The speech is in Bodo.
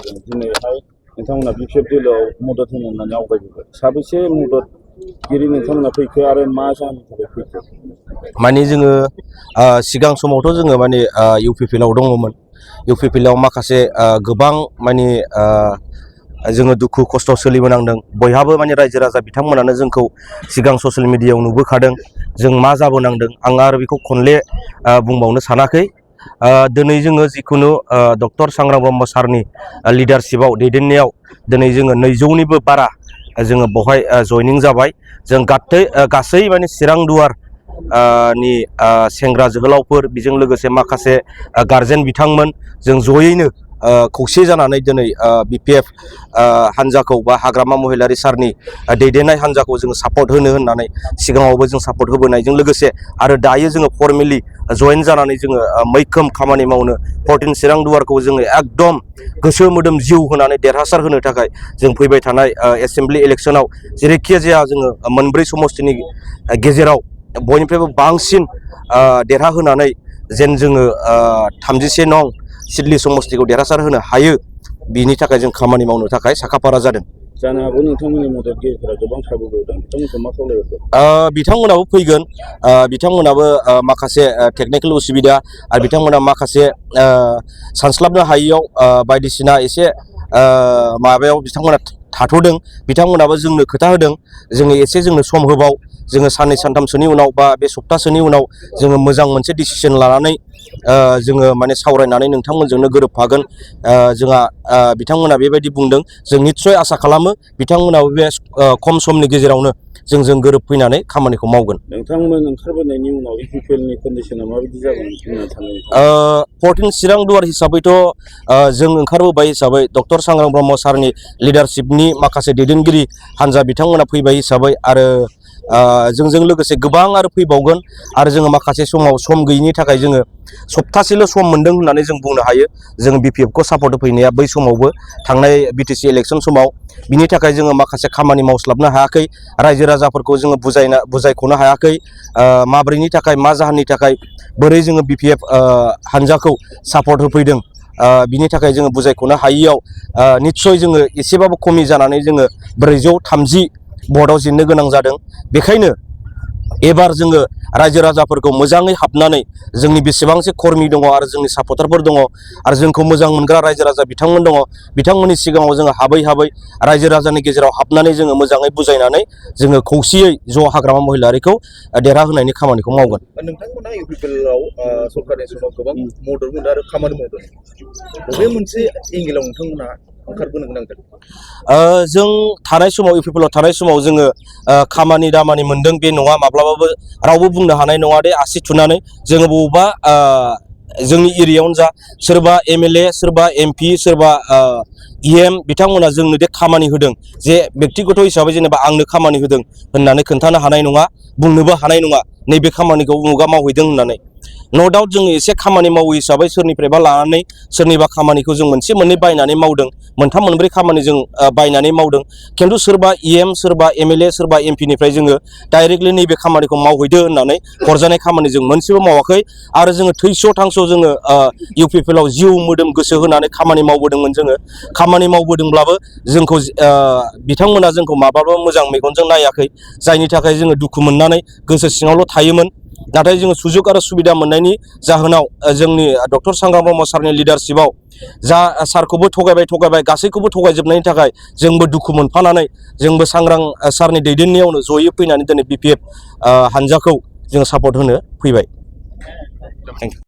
जादों दिनैहाय नोंथांमोना बिपिएफ दोलोआव मदद होनो होननानै आवगायबोबाय साबेसे मददगिरि नोंथांमोना फैखो आरो मा जाहोननि थाखाय फैखो? माने जोङो सिगां समावथ' जोङो माने इउपिपिएलआव दङमोन। इउपिपिएलआव माखासे गोबां माने जोङो दुखु खस्थ' सोलिबोनांदों। बयहाबो माने रायजो राजा बिथांमोनानो जोंखौ सिगां ससियेल मिडियायाव नुबोखादों जों मा जाबोनांदों। आं आरो बेखौ खनले बुंबावनो सानाखै। दिनै जोङो जिखुनु डक्टर सांग्रां ब्रह्म सारनि लिडारशिपआव दैदेननायाव दिनै जोङो 200निबो बारा जोङो बेवहाय जयनिं जाबाय। जों गासै माने चिरां दुवार नि सेंग्रा जोहोलावफोर बेजों लोगोसे माखासे गार्जेन बिथांमोन जों जयैनो खौसे जानानै दिनै बिपिएफ हान्जाखौ बा हाग्रामा महिलारि सारनि दैदेननाय हान्जाखौ जोङो सापर्ट होनो होननानै सिगाङावबो जों सापर्ट होबोनायजों लोगोसे आरो दायो जोङो फर्मेलि जयेन जानानै जोङो मैखोम खामानि मावनो 14 चिरां दुवारखौ जोङो एकदम गोसो मोदोम जिउ होनानै देरहासार होनो थाखाय जों फैबाय थानाय एसेम्बलि इलेक्सनाव जेरैखि जाया जोङो मोनब्रै समस्तिनि गेजेराव बयनिफ्रायबो बांसिन देरहाहोनानै जेन जोङो 37 नं सिडली समस्तिखौ देरहासार होनो हायो बिनि थाखाय जों खामानि मावनो थाखाय साखाफारा जादों। जानो हागौ नोंथांमोननि मददगिरिफोरा गोबां थाबोबावदों बिथांमोनखौ मा खावलायहरदों? बिथांमोनाबो फैगोन। बिथांमोनाबो माखासे टेकनिकेल उसुबिदा आरो बिथांमोना माखासे सानस्लाबनो हायियाव बायदिसिना एसे माबायाव बिथांमोना थाथ'दों। बिथांमोनाबो जोंनो खोथा होदों जोङो एसे जोंनो सम होबाव जोङो साननै सानथामसोनि उनाव बा बे सप्तासेनि उनाव जोङो मोजां मोनसे डिसिसन लानानै जोङो माने सावरायनानै नोंथांमोनजोंनो गोरोबफागोन। जोंहा बिथांमोना बेबायदि बुंदों। जों निस्सय आसा खालामो बिथांमोनाबो बे खम समनि गेजेरावनो जोंजों गोरोबफैनानै खामानिखौ मावगोन। नोंथांमोन ओंखारबोनायनि उनाव इउपिपिएलनि कन्डिशना माबायदि जागोन होनना सानो? 14 चिरां दुवार हिसाबैथ' जों ओंखारबोबाय हिसाबै डक्टर सांग्रां ब्रह्म सारनि लिडारशिपनि माखासे दैदेनगिरि हान्जा बिथांमोना फैबाय हिसाबै आरो जोंजों लोगोसे गोबां आरो फैबावगोन आरो जोङो माखासे समाव सम गैयिनि थाखाय जोङो सप्तासेल' सम मोन्दों होननानै जों बुंनो हायो। जों बिपिएफखौ सापर्ट होफैनाया बै समावबो थांनाय बिटिसि इलेक्सन समाव बिनि थाखाय जोङो माखासे खामानि मावस्लाबनो हायाखै। रायजो राजाफोरखौ जोङो बुजायख'नो हायाखै माब्रैनि थाखाय मा जाहोननि थाखाय बोरै जोङो बिपिएफ हान्जाखौ सापर्ट होफैदों बिनि थाखाय जोङो बुजायख'नो हायियाव निस्सय जोङो एसेबाबो खमि जानानै जोङो 430 भटआव जेननो गोनां जादों। बेखायनो एबार जोङो रायजो राजाफोरखौ मोजाङै हाबनानै जोंनि बेसेबांसो कर्मि दङ आरो जोंनि सापर्टारफोर दङ आरो जोंखौ मोजां मोनग्रा रायजो राजा बिथांमोन दङ बिथांमोननि सिगाङाव जोङो हाबै रायजो राजानि गेजेराव हाबनानै जोङो मोजाङै बुजायनानै जोङो खौसेयै ज' हाग्रामा महिलारिखौ देरहाहोनायनि खामानिखौ मावगोन। नोंथांमोना इउपिपिएलआव सरकारनि समाव गोबां मदद मोनदों आरो खामानि मावदों। बबे मोनसे एंगेलाव नोंथांमोना ओंखारबोनो गोनां जादों? जों थानाय समाव इउपिपिएलआव थानाय समाव जोङो खामानि दामानि मोनदों बे नङा माब्लाबाबो रावबो बुंनो हानाय नङा दे आसि थुनानै जोङो बबेबा जोंनि एरियायावनो जा सोरबा एमएलए सोरबा एमपि सोरबा इएम बिथांमोना जोंनो दे खामानि होदों जे बेक्तिगत हिसाबै जेनेबा आंनो खामानि होदों होननानै खोन्थानो हानाय नङा बुंनोबो हानाय नङा नैबे खामानिखौ उमुगा मावहैदों होननानै। न' डाउट जोङो एसे खामानि मावो हिसाबै सोरनिफ्रायबा लानानै सोरनिबा खामानिखौ जों मोनसे मोननै बायनानै मावदों मोनथाम मोनब्रै खामानि जों बायनानै मावदों। खिन्थु सोरबा इएम सोरबा एमएलए सोरबा एमपिनिफ्राय जोङो डाइरेक्टलि नैबे खामानिखौ मावहैदो होननानै हरजानाय खामानि जों मोनसेबो मावाखै आरो जोङो थैस' थांस' जोङो इउपिपिएलआव जिउ मोदोम गोसो होनानै खामानि मावबोदोंमोन। जोङो खामानि मावबोदोंब्लाबो जोंखौ बिथांमोना जोंखौ माब्लाबा मोजां मेगनजों नायाखै जायनि थाखाय जोङो दुखु मोननानै गोसो सिङावल' थायोमोन। नाथाय जोङो सुजुग आरो सुबिदा मोननायनि जाहोनाव जोंनि डक्टर सांग्रां ब्रह्म सारनि लिडारशिपआव जा सारखौबो थगायबाय गासैखौबो थगायजोबनायनि थाखाय जोंबो दुखु मोनफानानै जोंबो सांग्रां सारनि दैदेननायावनो जयै फैनानै दिनै बिपिएफ हान्जाखौ जों सापर्ट होनो फैबाय। Thank you.